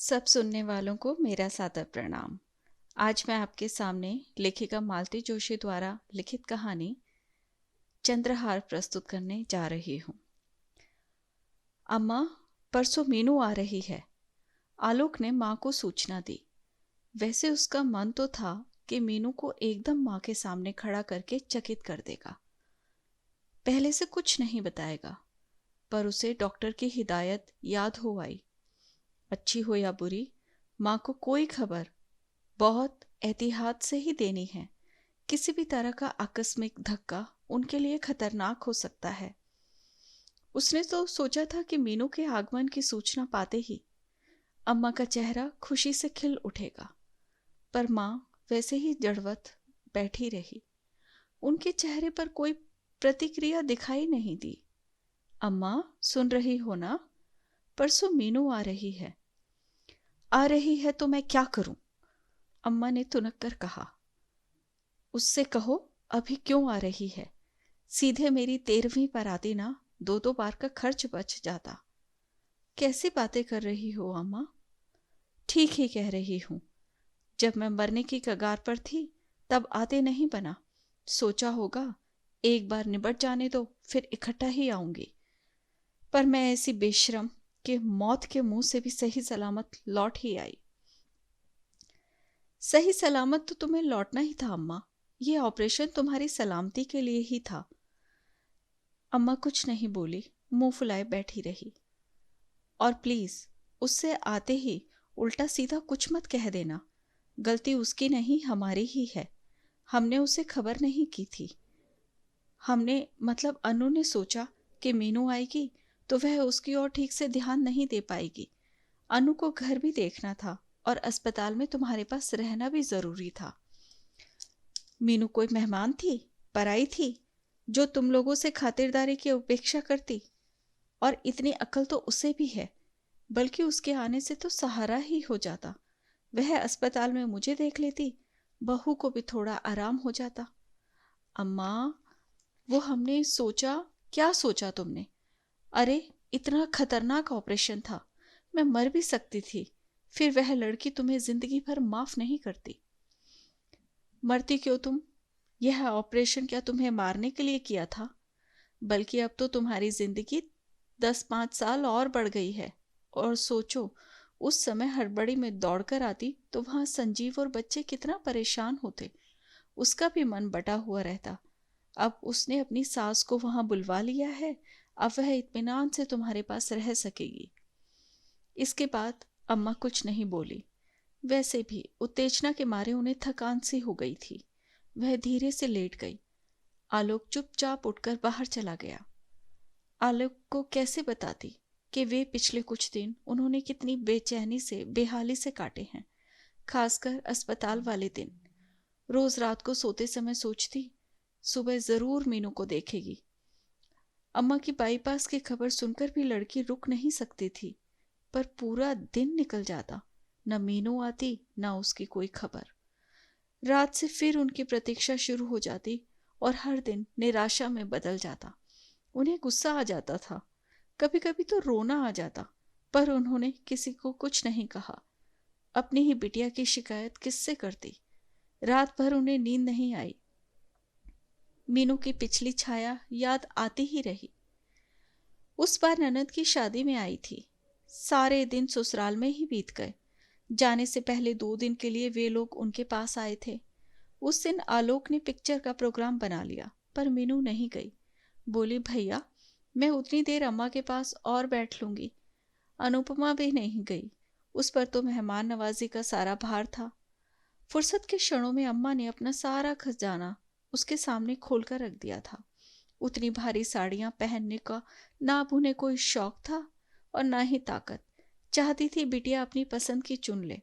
सब सुनने वालों को मेरा सादर प्रणाम। आज मैं आपके सामने लेखिका मालती जोशी द्वारा लिखित कहानी चंद्रहार प्रस्तुत करने जा रही हूँ। अम्मा, परसों मीनू आ रही है। आलोक ने माँ को सूचना दी। वैसे उसका मन तो था कि मीनू को एकदम माँ के सामने खड़ा करके चकित कर देगा, पहले से कुछ नहीं बताएगा, पर उसे डॉक्टर की हिदायत याद हो आई। अच्छी हो या बुरी, माँ को कोई खबर बहुत एहतियात से ही देनी है। किसी भी तरह का आकस्मिक धक्का उनके लिए खतरनाक हो सकता है। उसने तो सोचा था कि मीनू के आगमन की सूचना पाते ही अम्मा का चेहरा खुशी से खिल उठेगा, पर माँ वैसे ही जड़वत बैठी रही। उनके चेहरे पर कोई प्रतिक्रिया दिखाई नहीं दी। अम्मा, सुन रही हो ना? परसों मीनू आ रही है। आ रही है तो मैं क्या करूं? अम्मा ने तुनक कर कहा। उससे कहो अभी क्यों आ रही है। सीधे मेरी 13वीं पर आती ना, 2-2 बार का खर्च बच जाता। कैसी बातें कर रही हो अम्मा? ठीक ही कह रही हूँ। जब मैं मरने की कगार पर थी तब आते नहीं बना। सोचा होगा एक बार निबट जाने दो, फिर इकट्ठा ही आऊंगी। पर मैं ऐसी बेशरम कि मौत के मुंह से भी सही सलामत लौट ही आई। सही सलामत तो तुम्हें लौटना ही था अम्मा। ये ऑपरेशन तुम्हारी सलामती के लिए ही था। अम्मा कुछ नहीं बोली, मुंह फुलाए बैठी रही। और प्लीज उससे आते ही उल्टा सीधा कुछ मत कह देना। गलती उसकी नहीं, हमारी ही है। हमने उसे खबर नहीं की थी। हमने मतलब अनु ने सोचा कि मीनू आएगी तो वह उसकी ओर ठीक से ध्यान नहीं दे पाएगी। अनु को घर भी देखना था और अस्पताल में तुम्हारे पास रहना भी जरूरी था। मीनू कोई मेहमान थी, पराई थी, जो तुम लोगों से खातिरदारी की उपेक्षा करती? और इतनी अक्ल तो उसे भी है, बल्कि उसके आने से तो सहारा ही हो जाता। वह अस्पताल में मुझे देख लेती, बहू को भी थोड़ा आराम हो जाता। अम्मा, वो हमने सोचा। क्या सोचा तुमने? अरे, इतना खतरनाक ऑपरेशन था, मैं मर भी सकती थी। फिर वह लड़की तुम्हें जिंदगी भर माफ नहीं करती। मरती क्यों तुम? यह ऑपरेशन क्या तुम्हें मारने के लिए किया था? बल्कि अब तो तुम्हारी जिंदगी 10-5 साल और बढ़ गई है। और सोचो, उस समय हड़बड़ी में दौड़कर आती तो वहां संजीव और बच्चे कितना परेशान होते। उसका भी मन बटा हुआ रहता। अब उसने अपनी सास को वहां बुलवा लिया है, अब वह इत्मीनान से तुम्हारे पास रह सकेगी। इसके बाद अम्मा कुछ नहीं बोली। वैसे भी उत्तेजना के मारे उन्हें थकान सी हो गई थी। वह धीरे से लेट गई। आलोक चुपचाप उठकर बाहर चला गया। आलोक को कैसे बताती कि वे पिछले कुछ दिन उन्होंने कितनी बेचैनी से बेहाली से काटे हैं, खासकर अस्पताल वाले दिन। रोज रात को सोते समय सोचती, सुबह जरूर मीनू को देखेगी। अम्मा की बाईपास की खबर सुनकर भी लड़की रुक नहीं सकती थी, पर पूरा दिन निकल जाता, न मीनू आती न उसकी कोई खबर। रात से फिर उनकी प्रतीक्षा शुरू हो जाती और हर दिन निराशा में बदल जाता। उन्हें गुस्सा आ जाता था, कभी कभी तो रोना आ जाता, पर उन्होंने किसी को कुछ नहीं कहा। अपनी ही बिटिया की शिकायत किससे करती? रात भर उन्हें नींद नहीं आई। मीनू की पिछली छाया याद आती ही रही। उस बार ननद की शादी में आई थी। सारे दिन ससुराल में ही बीत गए। जाने से पहले 2 दिन के लिए वे लोग उनके पास आए थे। उस दिन आलोक ने पिक्चर का प्रोग्राम बना लिया, पर मीनू नहीं गई। बोली, भैया मैं उतनी देर अम्मा के पास और बैठ लूंगी। अनुपमा भी नहीं गई, उस पर तो मेहमान नवाजी का सारा भार था। फुर्सत के क्षणों में अम्मा ने अपना सारा खजाना उसके सामने खोलकर रख दिया था। उतनी भारी साड़ियां पहनने का ना अब उन्हें कोई शौक था और ना ही ताकत। चाहती थी बिटिया अपनी पसंद की चुन ले,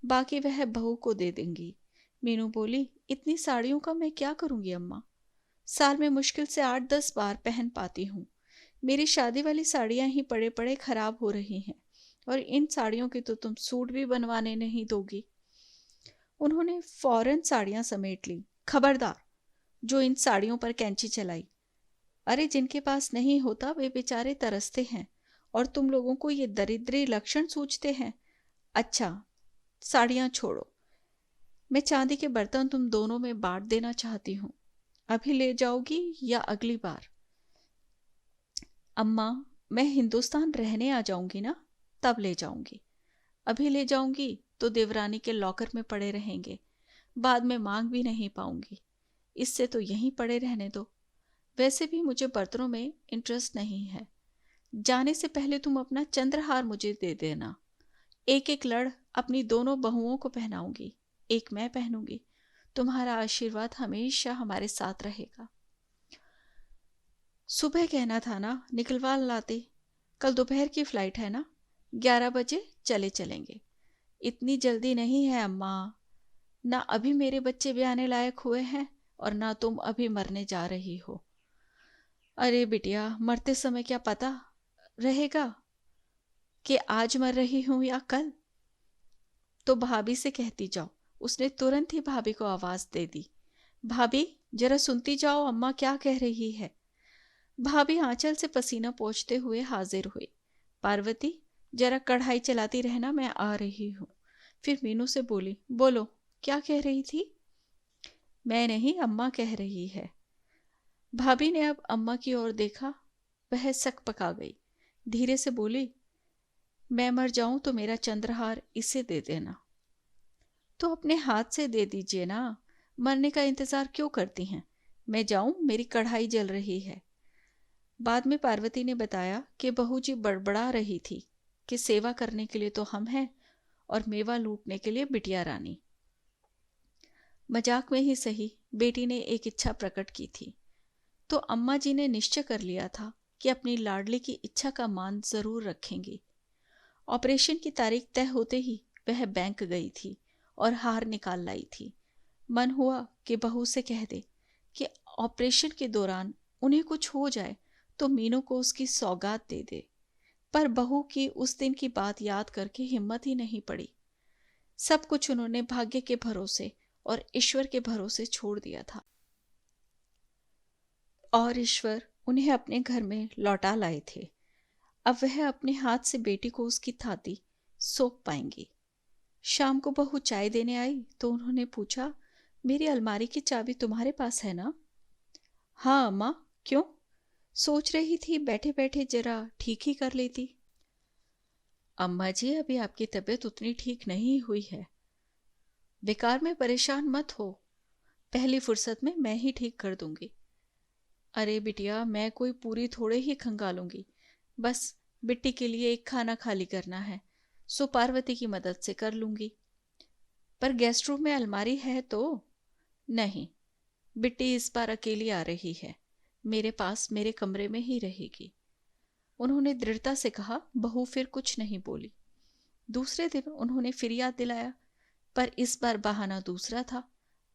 बाकी वह बहू को दे देंगी। मीनू बोली, इतनी साड़ियों का मैं क्या करूंगी अम्मा? साल में मुश्किल से 8-10 बार पहन पाती हूँ। मेरी शादी वाली साड़ियां ही पड़े पड़े खराब हो रही हैं, और इन साड़ियों के तो तुम सूट भी बनवाने नहीं दोगी। उन्होंने फौरन साड़ियां समेट ली। खबरदार जो इन साड़ियों पर कैंची चलाई। अरे, जिनके पास नहीं होता वे बेचारे तरसते हैं, और तुम लोगों को ये दरिद्री लक्षण सूझते हैं। अच्छा, साड़ियाँ छोड़ो, मैं चांदी के बर्तन तुम दोनों में बांट देना चाहती हूँ। अभी ले जाओगी या अगली बार? अम्मा, मैं हिंदुस्तान रहने आ जाऊंगी ना, तब ले जाऊंगी। अभी ले जाऊंगी तो देवरानी के लॉकर में पड़े रहेंगे, बाद में मांग भी नहीं पाऊंगी। इससे तो यहीं पड़े रहने दो। वैसे भी मुझे बर्तनों में इंटरेस्ट नहीं है। जाने से पहले तुम अपना चंद्रहार मुझे दे देना। एक एक लड़ अपनी दोनों बहुओं को पहनाऊंगी, एक मैं पहनूंगी। तुम्हारा आशीर्वाद हमेशा हमारे साथ रहेगा। सुबह कहना था ना, निकलवा लाते। कल दोपहर की फ्लाइट है ना, 11 बजे चले चलेंगे। इतनी जल्दी नहीं है अम्मा। ना अभी मेरे बच्चे ब्याने लायक हुए हैं और ना तुम अभी मरने जा रही हो। अरे बिटिया, मरते समय क्या पता रहेगा कि आज मर रही हूं या कल। तो भाभी से कहती जाओ। उसने तुरंत ही भाभी को आवाज दे दी। भाभी, जरा सुनती जाओ अम्मा क्या कह रही है। भाभी आंचल से पसीना पोंछते हुए हाजिर हुई। पार्वती, जरा कढ़ाई चलाती रहना, मैं आ रही हूँ। फिर मीनू से बोली, बोलो क्या कह रही थी। मैं नहीं, अम्मा कह रही है। भाभी ने अब अम्मा की ओर देखा। वह सक पका गई। धीरे से बोली, मैं मर जाऊं तो मेरा चंद्रहार इसे दे देना। तो अपने हाथ से दे दीजिए ना, मरने का इंतजार क्यों करती हैं। मैं जाऊं, मेरी कढ़ाई जल रही है। बाद में पार्वती ने बताया कि बहू जी बड़बड़ा रही थी कि सेवा करने के लिए तो हम हैं और मेवा लूटने के लिए बिटिया रानी। मजाक में ही सही, बेटी ने एक इच्छा प्रकट की थी, तो अम्मा जी ने निश्चय कर लिया था कि अपनी लाडली की इच्छा का मान जरूर रखेंगी। ऑपरेशन की तारीख तय होते ही वह बैंक गई थी और हार निकाल लाई थी। मन हुआ कि बहू से कह दे कि ऑपरेशन के दौरान उन्हें कुछ हो जाए तो मीनू को उसकी सौगात दे दे, पर बहू की उस दिन की बात याद करके हिम्मत ही नहीं पड़ी। सब कुछ उन्होंने भाग्य के भरोसे और ईश्वर के भरोसे छोड़ दिया था, और ईश्वर उन्हें अपने घर में लौटा लाए थे। अब वह अपने हाथ से बेटी को उसकी थाती सौंप पाएंगी। शाम को बहू चाय देने आई तो उन्होंने पूछा, मेरी अलमारी की चाबी तुम्हारे पास है ना। हाँ अम्मा, क्यों। सोच रही थी बैठे बैठे जरा ठीक ही कर लेती। अम्मा जी, अभी आपकी तबीयत उतनी ठीक नहीं हुई है। बेकार में परेशान मत हो, पहली फुर्सत में मैं ही ठीक कर दूंगी। अरे बिटिया, मैं कोई पूरी थोड़े ही खंगालूंगी, बस बिट्टी के लिए एक खाना खाली करना है, सो पार्वती की मदद से कर लूंगी। पर गेस्ट रूम में अलमारी है तो। नहीं, बिट्टी इस बार अकेली आ रही है, मेरे पास मेरे कमरे में ही रहेगी। उन्होंने दृढ़ता से कहा। बहू फिर कुछ नहीं बोली। दूसरे दिन उन्होंने फिर याद दिलाया, पर इस बार बहाना दूसरा था।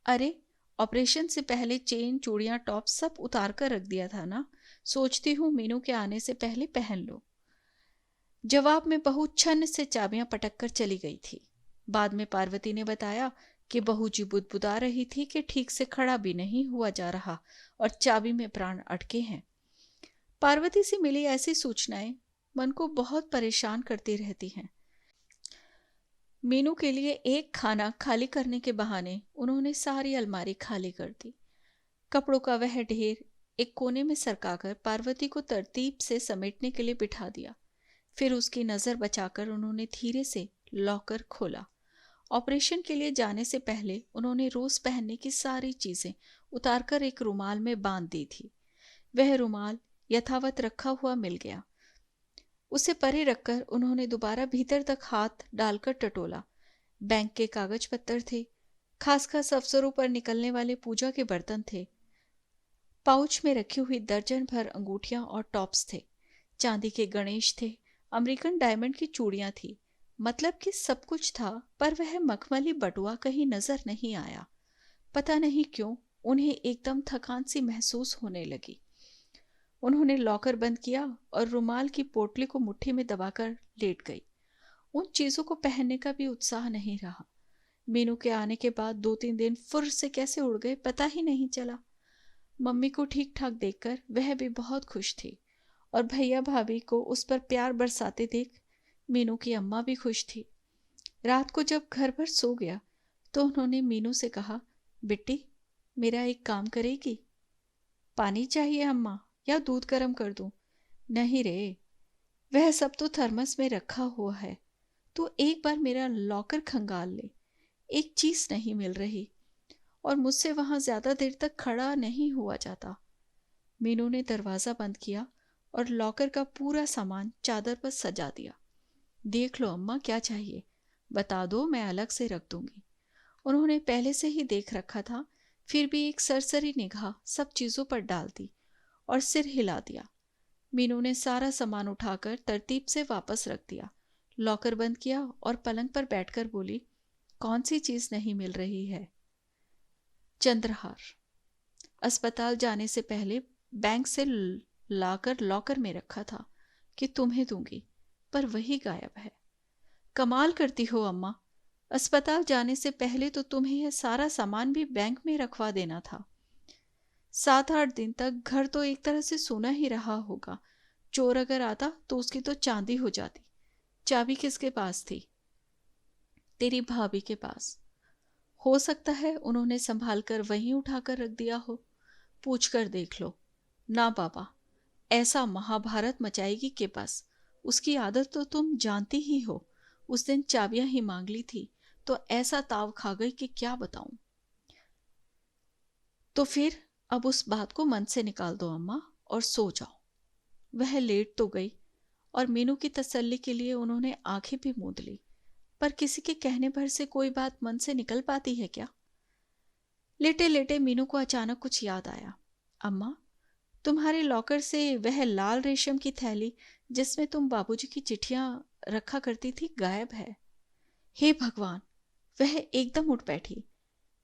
अरे, ऑपरेशन से पहले चेन, चूड़ियां, टॉप सब उतार कर रख दिया था ना, सोचती हूँ मीनू के आने से पहले पहन लो। जवाब में बहू छन्न से चाबियां पटक कर चली गई थी। बाद में पार्वती ने बताया कि बहू जी बुदबुदा रही थी कि ठीक से खड़ा भी नहीं हुआ जा रहा और चाबी में प्राण अटके हैं। पार्वती से मिली ऐसी सूचनाएं मन को बहुत परेशान करती रहती हैं। मीनू के लिए एक खाना खाली करने के बहाने उन्होंने सारी अलमारी खाली कर दी। कपड़ों का वह ढेर एक कोने में सरकाकर पार्वती को तरतीब से समेटने के लिए बिठा दिया। फिर उसकी नजर बचाकर उन्होंने धीरे से लॉकर खोला। ऑपरेशन के लिए जाने से पहले उन्होंने रोज पहनने की सारी चीजें उतारकर एक रुमाल में बांध दी थी। वह रुमाल यथावत रखा हुआ मिल गया। उसे परे रखकर उन्होंने दोबारा भीतर तक हाथ डालकर टटोला। बैंक के कागज पत्तर थे, खास खास अवसरों पर निकलने वाले पूजा के बर्तन थे। पाउच में रखी हुई दर्जन भर अंगूठियां और टॉप्स थे। चांदी के गणेश थे, अमेरिकन डायमंड की चूड़ियां थी। मतलब कि सब कुछ था, पर वह मखमली बटुआ कहीं नजर नहीं आया। पता नहीं क्यों उन्हें एकदम थकान सी महसूस होने लगी। उन्होंने लॉकर बंद किया और रुमाल की पोटली को मुट्ठी में दबाकर लेट गई। उन चीजों को पहनने का भी उत्साह नहीं रहा। मीनू के आने के बाद 2-3 दिन फुर से कैसे उड़ गए पता ही नहीं चला। मम्मी को ठीक ठाक देखकर वह भी बहुत खुश थी, और भैया भाभी को उस पर प्यार बरसाते देख मीनू की अम्मा भी खुश थी। रात को जब घर पर सो गया तो उन्होंने मीनू से कहा, बिट्टी मेरा एक काम करेगी? पानी चाहिए अम्मा, या दूध गर्म कर दूं? नहीं रे, वह सब तो थर्मस में रखा हुआ है। तो एक बार मेरा लॉकर खंगाल ले, एक चीज नहीं मिल रही और मुझसे वहां ज्यादा देर तक खड़ा नहीं हुआ जाता। मीनू ने दरवाजा बंद किया और लॉकर का पूरा सामान चादर पर सजा दिया। देख लो अम्मा क्या चाहिए, बता दो, मैं अलग से रख दूंगी। उन्होंने पहले से ही देख रखा था, फिर भी एक सरसरी निगाह सब चीजों पर डाल दी और सिर हिला दिया। मीनू ने सारा सामान उठाकर तरतीब से वापस रख दिया, लॉकर बंद किया और पलंग पर बैठकर बोली, कौन सी चीज नहीं मिल रही है? चंद्रहार। अस्पताल जाने से पहले बैंक से लाकर लॉकर में रखा था कि तुम्हें दूंगी, पर वही गायब है। कमाल करती हो अम्मा, अस्पताल जाने से पहले तो तुम्हें यह सारा सामान भी बैंक में रखवा देना था। 7-8 दिन तक घर तो एक तरह से सूना ही रहा होगा। चोर अगर आता तो उसकी तो चांदी हो जाती। चाबी किसके पास थी? तेरी भाभी के पास। हो सकता है उन्होंने संभाल कर वहीं उठाकर रख दिया हो, पूछ कर देख लो। ना बाबा, ऐसा महाभारत मचाएगी के पास, उसकी आदत तो तुम जानती ही हो। उस दिन चाबियां ही मांग ली थी तो ऐसा ताव खा गई कि क्या बताऊं। तो फिर अब उस बात को मन से निकाल दो अम्मा और सो जाओ। वह लेट तो गई और मीनू की तसल्ली के लिए उन्होंने आंखें भी मूंद ली, पर किसी के कहने भर से कोई बात मन से निकल पाती है क्या? लेटे लेटे मीनू को अचानक कुछ याद आया। अम्मा, तुम्हारे लॉकर से वह लाल रेशम की थैली जिसमें तुम बाबूजी की चिट्ठियां रखा करती थी गायब है। हे भगवान! वह एकदम उठ बैठी।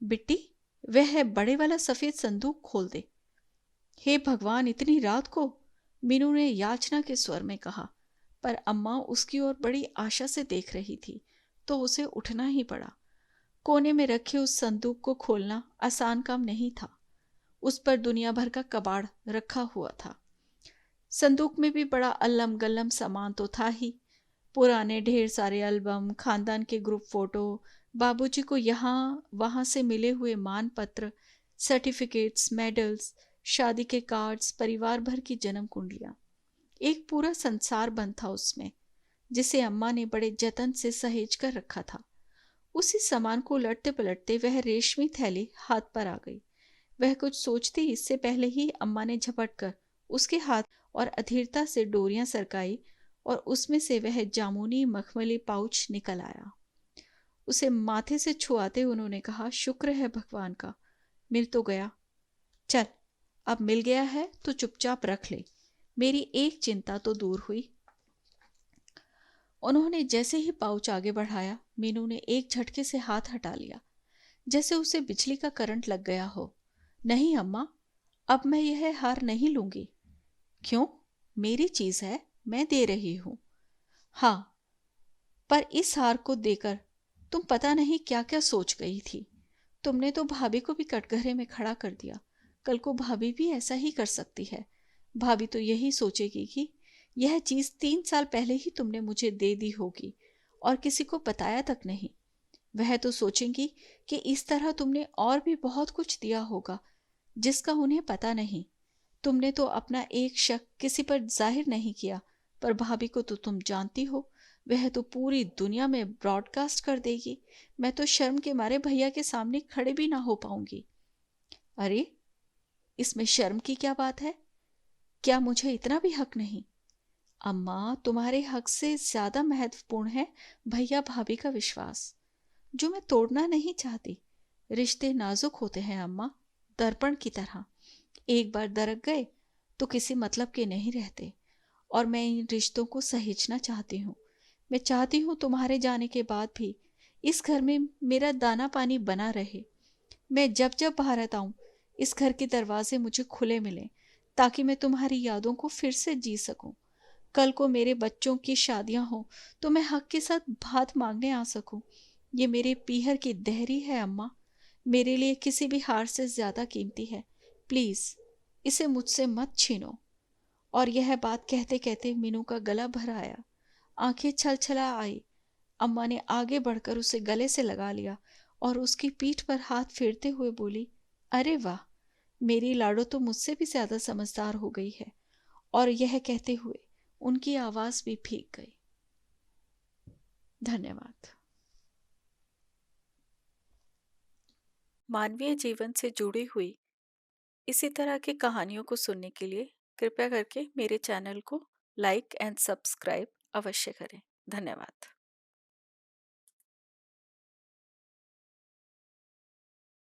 बिट्टी, वह बड़े वाला सफेद संदूक खोल दे। हे भगवान, इतनी रात को! मीनू ने याचना के स्वर में कहा, पर अम्मा उसकी ओर बड़ी आशा से देख रही थी तो उसे उठना ही पड़ा। कोने में रखे उस संदूक को खोलना आसान काम नहीं था। उस पर दुनिया भर का कबाड़ रखा हुआ था। संदूक में भी बड़ा अल्लम गल्लम सामान तो था ही। पुराने ढेर सारे एल्बम, खानदान के ग्रुप फोटो, बाबूजी को यहाँ वहाँ से मिले हुए मान पत्र, सर्टिफिकेट्स, मेडल्स, शादी के कार्ड्स, परिवार भर की जन्म कुंडलियाँ। एक पूरा संसार बंद था उसमें, जिसे अम्मा ने बड़े जतन से सहेज कर रखा था। उसी सामान को उलटते पलटते वह रेशमी थैली हाथ पर आ गई। वह कुछ सोचती इससे पहले ही अम्मा ने झपट कर उसके हाथ और अधीरता से डोरियां सरकाई और उसमें से वह जामुनी मखमली पाउच निकल आया। उसे माथे से छुआते उन्होंने कहा, शुक्र है भगवान का, मिल तो गया। चल, अब मिल गया है तो चुपचाप रख ले, मेरी एक चिंता तो दूर हुई। उन्होंने जैसे ही पाउच आगे बढ़ाया, मीनू ने एक झटके से हाथ हटा लिया, जैसे उसे बिजली का करंट लग गया हो। नहीं अम्मा, अब मैं यह हार नहीं लूंगी। क्यों? मेरी चीज है, मैं दे रही हूं। हाँ, पर इस हार को देकर तुम पता नहीं क्या क्या सोच गई थी। तुमने तो भाभी को भी कटघरे में खड़ा कर दिया। कल को भाभी भी ऐसा ही कर सकती है। भाभी तो यही सोचेगी कि यह चीज 3 साल पहले ही तुमने मुझे दे दी होगी और किसी को बताया तक नहीं। वह तो सोचेंगी कि इस तरह तुमने और भी बहुत कुछ दिया होगा जिसका उन्हें पता नहीं। तुमने तो अपना एक शक किसी पर जाहिर नहीं किया, पर भाभी को तो तुम जानती हो, वह तो पूरी दुनिया में ब्रॉडकास्ट कर देगी। मैं तो शर्म के मारे भैया के सामने खड़े भी ना हो पाऊंगी। अरे, इसमें शर्म की क्या बात है? क्या मुझे इतना भी हक नहीं? अम्मा, तुम्हारे हक से ज्यादा महत्वपूर्ण है भैया भाभी का विश्वास, जो मैं तोड़ना नहीं चाहती। रिश्ते नाजुक होते हैं अम्मा, दर्पण की तरह। एक बार दरक गए तो किसी मतलब के नहीं रहते, और मैं इन रिश्तों को सहेजना चाहती हूँ। मैं चाहती हूँ तुम्हारे जाने के बाद भी इस घर में मेरा दाना पानी बना रहे। मैं जब जब भारत आऊं, इस घर के दरवाजे मुझे खुले मिलें, ताकि मैं तुम्हारी यादों को फिर से जी सकूं। कल को मेरे बच्चों की शादियां हो तो मैं हक के साथ भात मांगने आ सकूं। ये मेरे पीहर की देहरी है अम्मा, मेरे लिए किसी भी हार से ज्यादा कीमती है। प्लीज इसे मुझसे मत छीनो। और यह बात कहते कहते मीनू का गला भर आया, आंखें छलछला आई। अम्मा ने आगे बढ़कर उसे गले से लगा लिया और उसकी पीठ पर हाथ फेरते हुए बोली, अरे वाह, मेरी लाडो तो मुझसे भी ज्यादा समझदार हो गई है। और यह कहते हुए उनकी आवाज भी भीग गई। धन्यवाद। मानवीय जीवन से जुड़ी हुई इसी तरह की कहानियों को सुनने के लिए कृपया करके मेरे चैनल को लाइक एंड सब्सक्राइब अवश्य करें। धन्यवाद।